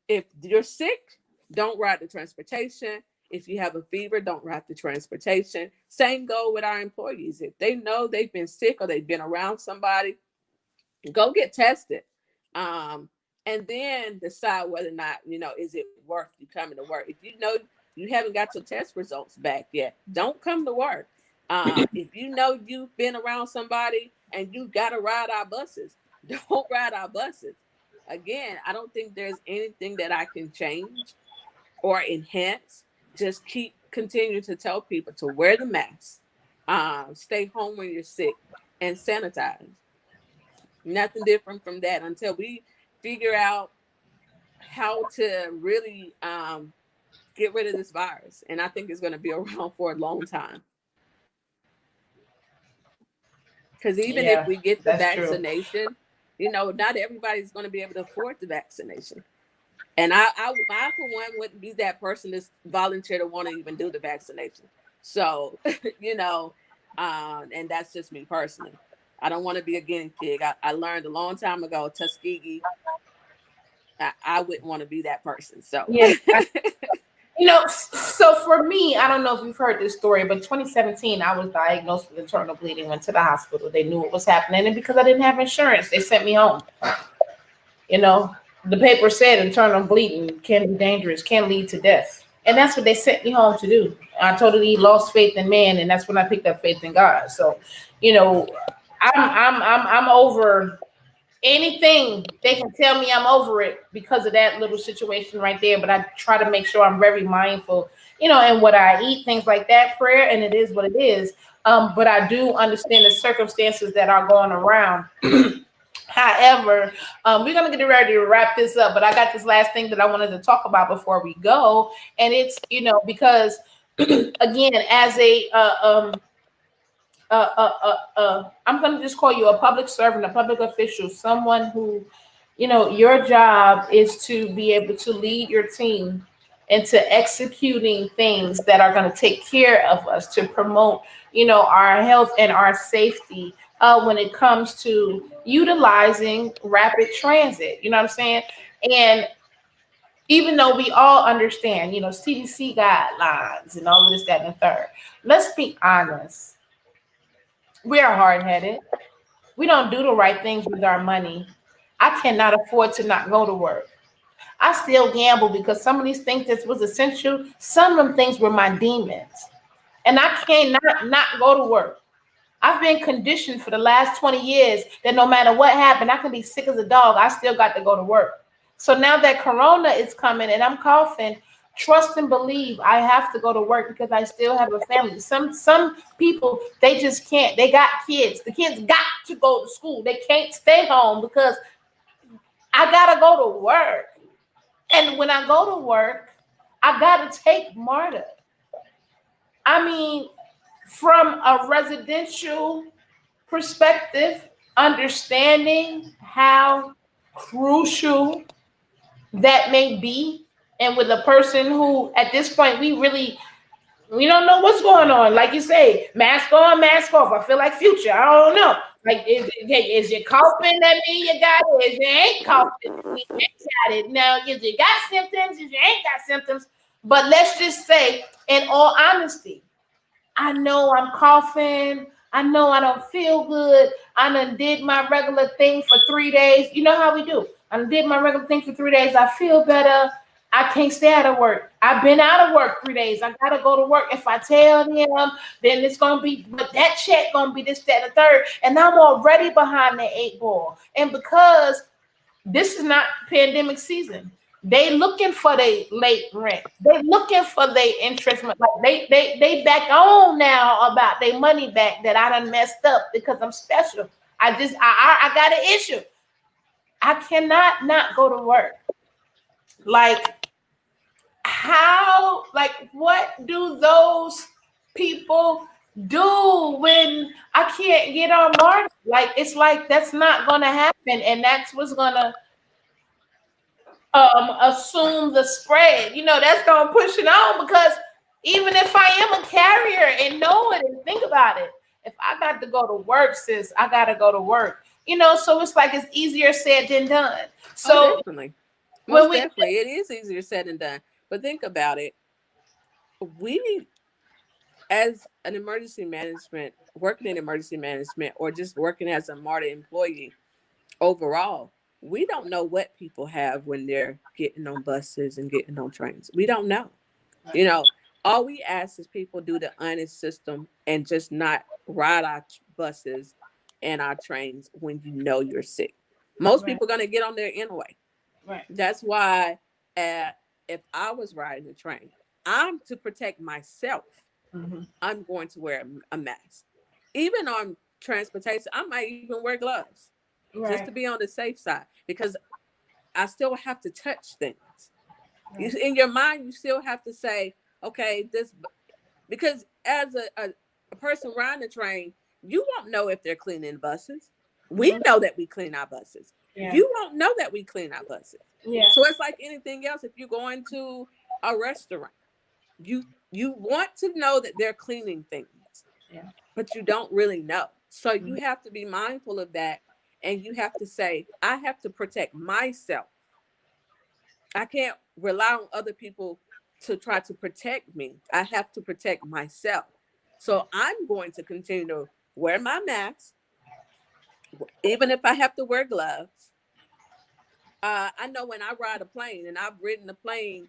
if you're sick, don't ride the transportation. If you have a fever, don't ride the transportation. Same go with our employees. If they know they've been sick or they've been around somebody, go get tested. Um, and then decide whether or not, is it worth you coming to work. If you know you haven't got your test results back yet, don't come to work. If you know you've been around somebody and you got to ride our buses, don't ride our buses. Again, I don't think there's anything that I can change or enhance. Just continue to tell people to wear the mask, stay home when you're sick, and sanitize. Nothing different from that until we figure out how to really get rid of this virus. And I think it's going to be around for a long time. Because even if Yeah, we get the that's true. vaccination, not everybody's going to be able to afford the vaccination. And I for one, wouldn't be that person that's volunteer to want to even do the vaccination. So, and that's just me personally. I don't want to be a guinea pig. I learned a long time ago, Tuskegee, I wouldn't want to be that person. So, Yeah. So for me, I don't know if you've heard this story, but 2017, I was diagnosed with internal bleeding, went to the hospital. They knew what was happening. And because I didn't have insurance, they sent me home. You know, the paper said internal bleeding can be dangerous, can lead to death. And that's what they sent me home to do. I totally lost faith in man, and that's when I picked up faith in God. So, you know, I'm over anything they can tell me. I'm over it because of that little situation right there. But I try to make sure I'm very mindful, and what I eat, things like that, prayer, and it is what it is. But I do understand the circumstances that are going around. However, we're gonna get ready to wrap this up, but I got this last thing that I wanted to talk about before we go, and it's because again, as a I'm going to just call you a public servant, a public official, someone who, your job is to be able to lead your team into executing things that are going to take care of us, to promote, our health and our safety when it comes to utilizing rapid transit. You know what I'm saying? And even though we all understand, CDC guidelines and all of this, that, and the third, let's be honest. We are hard headed. We don't do the right things with our money. I cannot afford to not go to work. I still gamble because some of these things that was essential, some of them things were my demons. And I cannot not go to work. I've been conditioned for the last 20 years that no matter what happened, I can be sick as a dog. I still got to go to work. So now that Corona is coming and I'm coughing, trust and believe I have to go to work because I still have a family. Some people, they just can't. They got kids. The kids got to go to school. They can't stay home because I gotta go to work. And when I go to work, I gotta take Marta. I mean, from a residential perspective, understanding how crucial that may be, and with a person who at this point we don't know what's going on. Like you say, mask on, mask off. I feel like Future. I don't know. Like, is you coughing? That mean you got it. If you ain't coughing, you ain't got it. Now, if you got symptoms, if you ain't got symptoms. But let's just say, in all honesty, I know I'm coughing. I know I don't feel good. I done did my regular thing for 3 days. You know how we do. I done did my regular thing for 3 days. I feel better. I can't stay out of work. I've been out of work 3 days. I gotta go to work. If I tell them, then it's gonna be, but that check gonna be this, that, and the third. And I'm already behind the 8 ball. And because this is not pandemic season, they looking for their late rent. They looking for their interest. Like they back on now about their money back that I done messed up because I'm special. I got an issue. I cannot not go to work. Like, how, like, what do those people do when I can't get on March? Like, it's like that's not gonna happen, and that's what's gonna assume the spread. That's gonna push it on because even if I am a carrier and know it and think about it, If I got to go to work, sis, I got to go to work. So it's like it's easier said than done. Oh, So definitely. when Most we, definitely. It is easier said than done. But think about it. We, as an emergency management, working in emergency management, or just working as a MARTA employee overall, we don't know what people have when they're getting on buses and getting on trains. We don't know. You know, all we ask is people do the honest system and just not ride our buses and our trains when you know you're sick. Most right, people are going to get on there anyway. right, That's why, uh, if I was riding a train, I'm to protect myself. hmm, I'm going to wear a mask. Even on transportation, I might even wear gloves just to right, be on the safe side, because I still have to touch things. right, In your mind, you still have to say, okay, this, because as a person riding the train, you won't know if they're cleaning buses. We hmm, know that we clean our buses. yeah, You won't know that we clean our buses. yeah, So it's like anything else. If you're going to a restaurant, you want to know that they're cleaning things, yeah, but you don't really know. So you mhm, have to be mindful of that, and you have to say, I have to protect myself. I can't rely on other people to try to protect me. I have to protect myself. So I'm going to continue to wear my mask, even if I have to wear gloves. I know when I ride a plane, and I've ridden the plane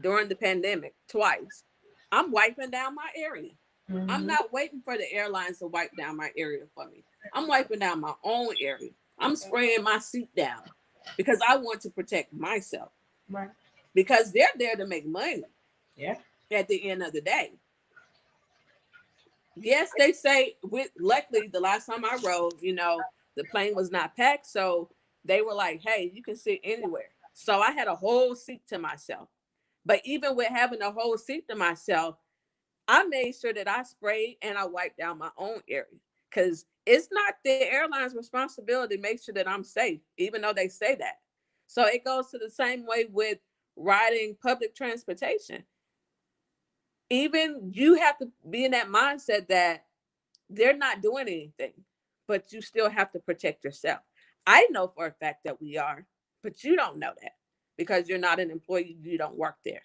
during the pandemic twice, I'm wiping down my area. I'm mhm, not waiting for the airlines to wipe down my area for me. I'm wiping down my own area. I'm spraying my seat down because I want to protect myself, right, because they're there to make money yeah, at the end of the day. Yes, they say, with luckily the last time I rode, the plane was not packed, so they were like, "Hey, you can sit anywhere." So I had a whole seat to myself. But even with having a whole seat to myself, I made sure that I sprayed and I wiped down my own area, because it's not the airline's responsibility to make sure that I'm safe, even though they say that. So it goes to the same way with riding public transportation. Even you have to be in that mindset that they're not doing anything, but you still have to protect yourself. I know for a fact that we are, but you don't know that because you're not an employee, you don't work there.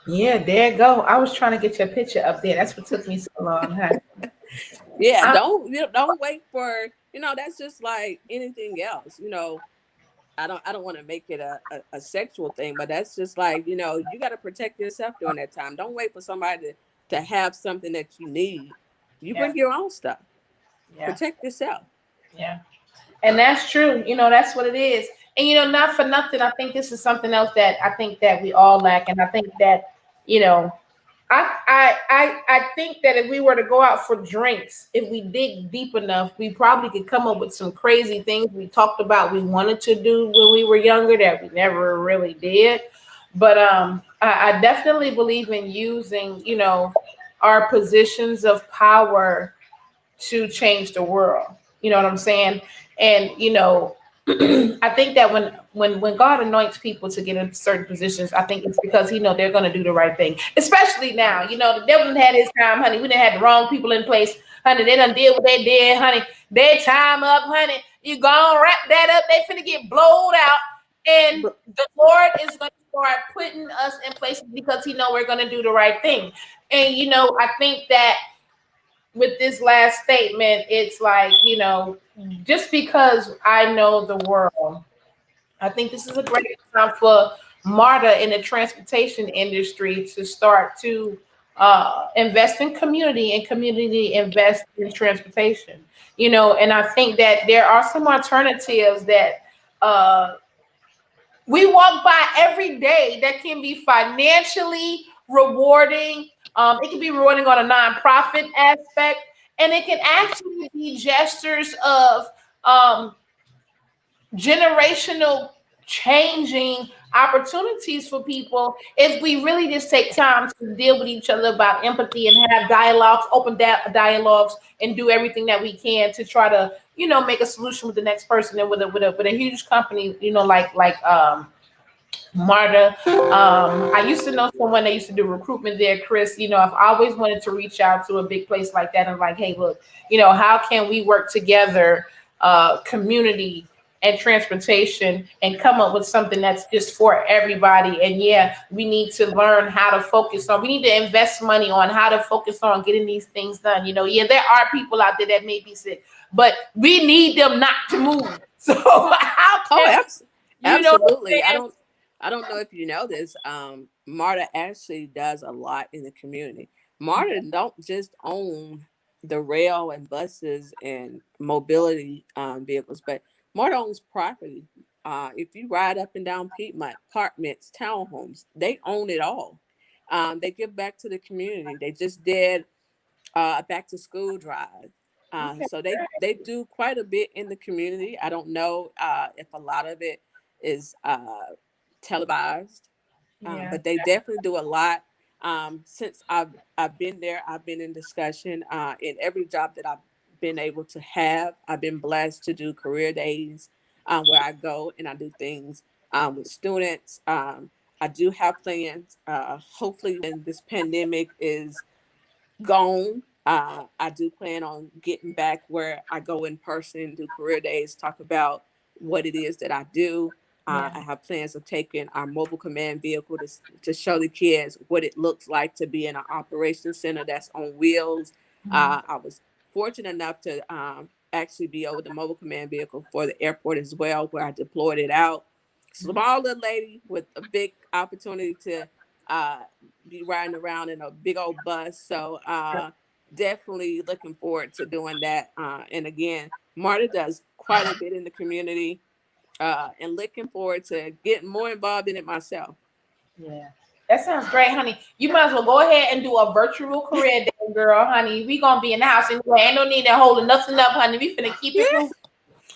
yeah. There you go. I was trying to get your picture up there. That's what took me so long, huh? Yeah, I, don't wait for, that's just like anything else. I don't want to make it a sexual thing, but that's just like, you got to protect yourself during that time. Don't wait for somebody to have something that you need. You yeah, bring your own stuff. yeah, Protect yourself. yeah. And that's true. That's what it is. And not for nothing, I think this is something else that I think that we all lack. And I think that, you know, I think that if we were to go out for drinks, if we dig deep enough, we probably could come up with some crazy things we talked about we wanted to do when we were younger that we never really did. But I definitely believe in using, our positions of power to change the world. You know what I'm saying? And I think that when God anoints people to get into certain positions, I think it's because He know they're going to do the right thing. Especially now, the devil done had his time, honey. We done had the wrong people in place, honey. They done did what they did, honey. Their time up, honey. You gonna wrap that up? They finna get blowed out, and But the Lord is going to start putting us in places because He know we're going to do the right thing. And I think that with this last statement, it's like, just because I know the world, I think this is a great time for Marta in the transportation industry to start to invest in community and community invest in transportation. And I think that there are some alternatives that uh, we walk by every day that can be financially rewarding. It can be rewarding on a nonprofit aspect. And it can actually be gestures of um, generational changing opportunities for people if we really just take time to deal with each other about empathy and have dialogues, open dialogues, and do everything that we can to try to, make a solution with the next person. And with a huge company, like Marta. I used to know someone that used to do recruitment there, Chris. I've always wanted to reach out to a big place like that and like, hey, look, how can we work together, community and transportation, and come up with something that's just for everybody. And yeah, we need to learn how to focus on, we need to invest money on how to focus on getting these things done. Yeah, there are people out there that may be sick, but we need them not to move. So how Oh, can, what I'm absolutely. I saying? don't I don't know if you know this. Marta actually does a lot in the community. Marta don't just own the rail and buses and mobility vehicles, but Marta owns property. If you ride up and down Piedmont, apartments, townhomes, they own it all. They give back to the community. They just did a back to school drive. Okay. So they do quite a bit in the community. I don't know if a lot of it is televised, Yeah. but they definitely do a lot. Since I've been there, I've been in discussion in every job that I've been able to have. I've been blessed to do career days where I go and I do things with students. I do have plans. Hopefully, when this pandemic is gone. I do plan on getting back where I go in person, do career days, talk about what it is that I do. Yeah. I have plans of taking our mobile command vehicle to show the kids what it looks like to be in an operations center that's on wheels. Mhm. I was fortunate enough to actually be over the mobile command vehicle for the airport as well, where I deployed it out. Small little lady with a big opportunity to uh, be riding around in a big old bus. So definitely looking forward to doing that. And again, Marta does quite a bit in the community, and looking forward to getting more involved in it myself. Yeah. That sounds great, honey. You might as well go ahead and do a virtual career day, girl, honey. We gonna be in the house anyway. Ain't no need to holding nothing up, honey. We finna keep it moving.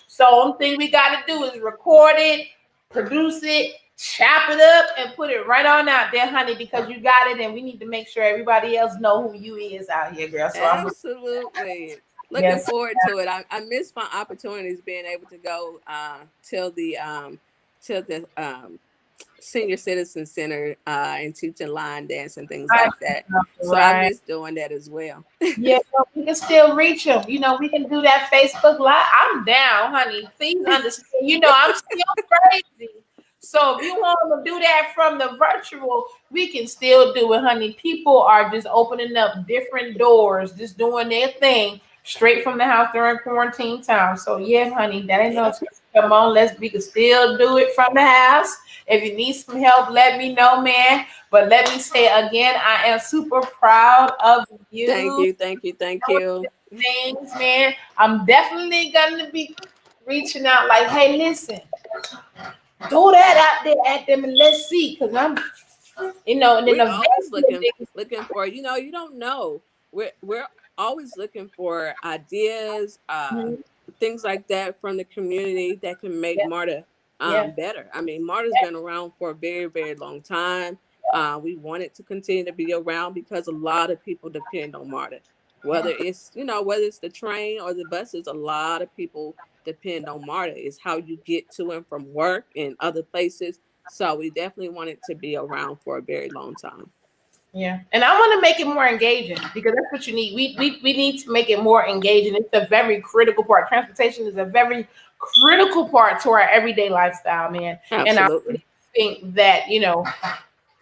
So only thing we gotta do is record it, produce it, chop it up, and put it right on out there, honey, because you got it, and we need to make sure everybody else know who you is out here, girl. So I'm Absolutely. Looking yes. forward to it. I miss my opportunities being able to go till the senior citizen center and teaching line dance and things I like that. know, So I right. miss doing that as well. Yeah, but we can still reach them. We can do that Facebook Live. I'm down, honey. Please understand. I'm still crazy. So if you want to do that from the virtual, we can still do it, honey. People are just opening up different doors, just doing their thing straight from the house during quarantine time. So yeah, honey, that ain't no Yep. excuse. Come on, we can still do it from the house. If you need some help, let me know, man. But let me say again, I am super proud of Thank you. you. Thank you. Thank you. Things, man. I'm definitely gonna be reaching out like, hey, listen, throw that out there at them and let's see. Cause and then We're eventually always looking they- looking for, you don't know. We're always looking for ideas, Mhm. things like that from the community that can make Yeah, Marta yeah, better. I mean, Marta's been around for a very, very long time. We want it to continue to be around because a lot of people depend on Marta. Whether it's the train or the buses, a lot of people depend on Marta. It's how you get to and from work and other places. So we definitely want it to be around for a very long time. yeah. And I want to make it more engaging because that's what you need. We need to make it more engaging. It's a very critical part. Transportation is a very critical part to our everyday lifestyle, man. And I Absolutely. really think that,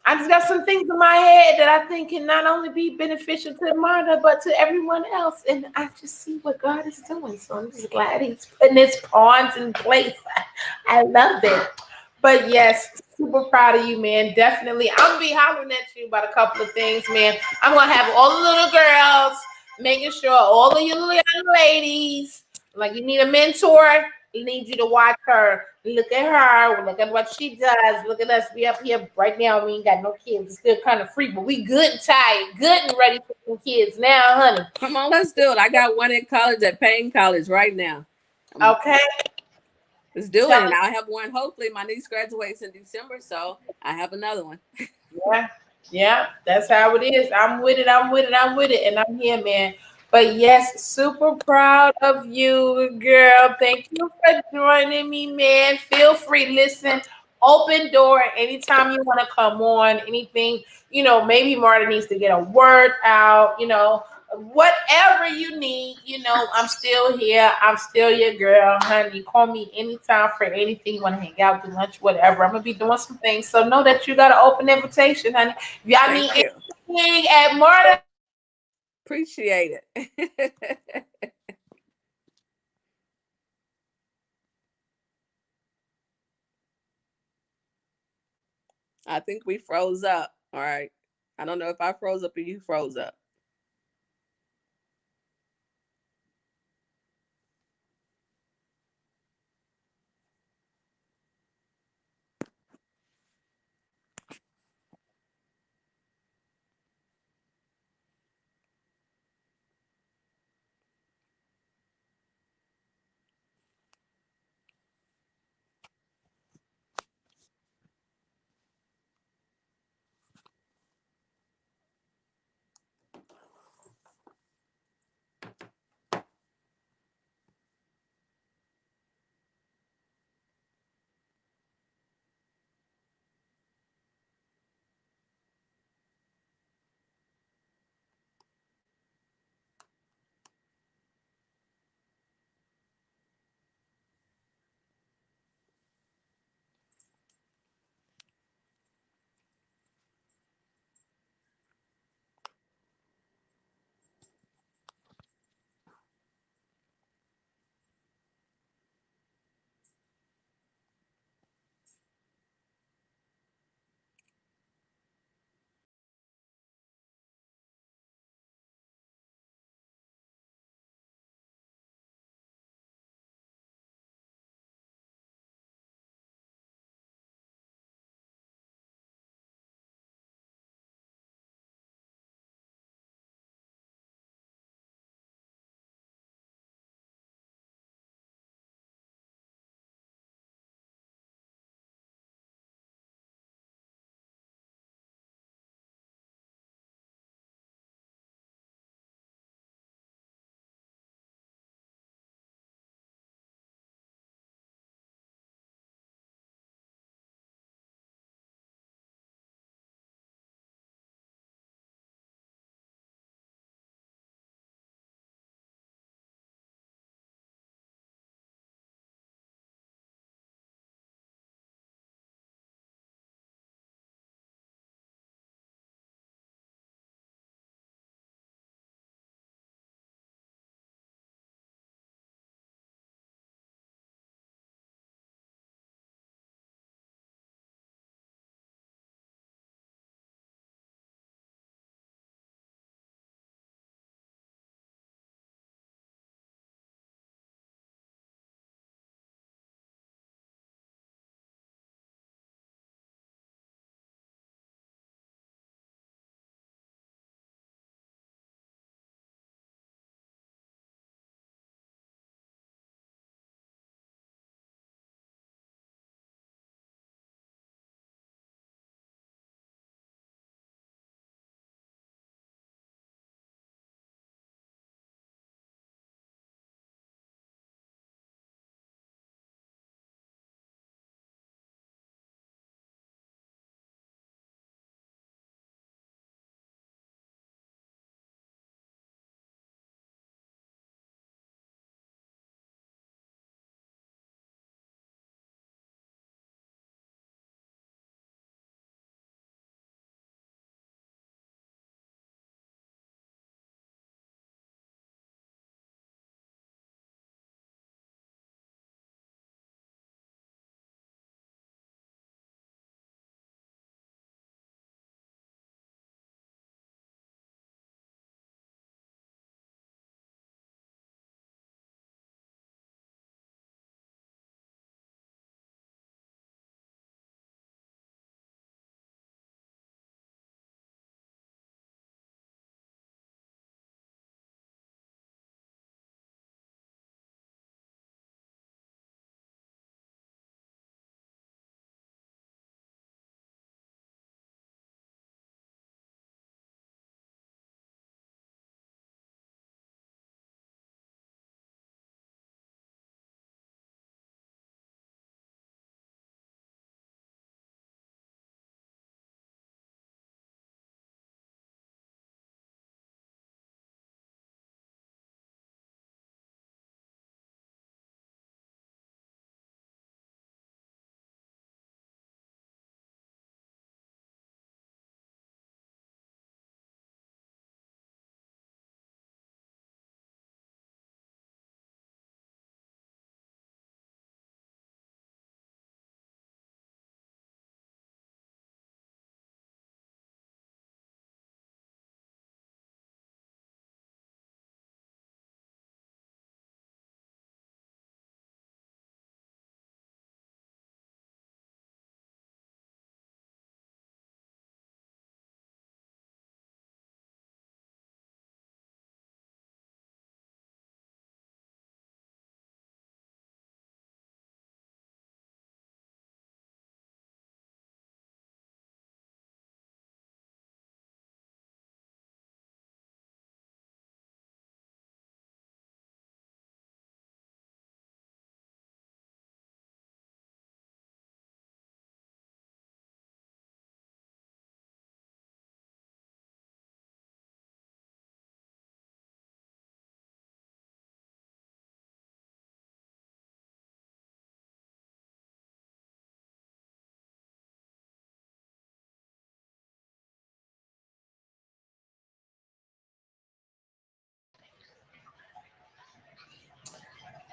I just got some things in my head that I think can not only be beneficial to Marta, but to everyone else. And I just see what God is doing. So I'm just glad He's putting His pawns in place. I love it. But yes, super proud of you, man. Definitely. I'm gonna be hollering at you about a couple of things, man. I'm gonna have all the little girls making sure all of you little young ladies, like you need a mentor. need you to watch her. Look at her. Look at what she does. Look at us. We up here right now. We ain't got no kids. It's still kind of free, but we good and tired, good and ready for some kids now, honey. Come on, let's do it. I got one in college at Payne College right now. Um, Okay. let's do it. Tell And me. I'll have one. Hopefully, my niece graduates in December, so I have another one. Yeah, yeah, that's how it is. I'm with it. I'm with it. I'm with it, and I'm here, man. But yes, super proud of you, girl. Thank you for joining me, man. Feel free. Listen, open door anytime you want to come on. Anything, maybe Marta needs to get a word out. Whatever you need. I'm still here. I'm still your girl, honey. Call me anytime for anything. You want to hang out, do lunch, whatever. I'm gonna be doing some things. So know that you got an open invitation, honey. If y'all Thank need you. anything at Marta. Appreciate it. I think we froze up. All right. I don't know if I froze up or you froze up.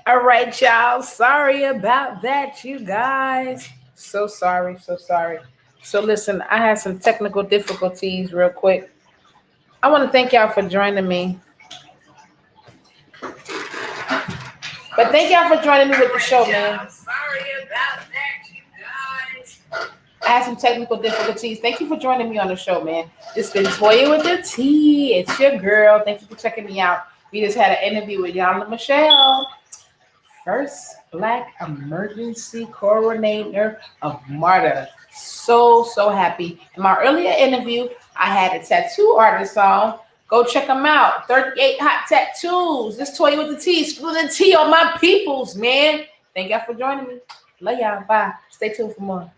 All right, y'all. Sorry about that, you guys. So sorry, so sorry. So listen, I had some technical difficulties real quick. I want to thank y'all for joining me. But thank y'all for joining me with the show, man. Sorry about that, you guys. I had some technical difficulties. Thank you for joining me on the show, man. It's been Toya with the T. It's your girl. Thank you for checking me out. We just had an interview with Yana Michelle, first Black emergency coordinator of Marta. So happy. In my earlier interview, I had a tattoo artist on. Go check them out. 38 Hot Tattoos. This Toy with the T. Spill the tea on my peoples, man. Thank y'all for joining me. Love y'all. Bye. Stay tuned for more.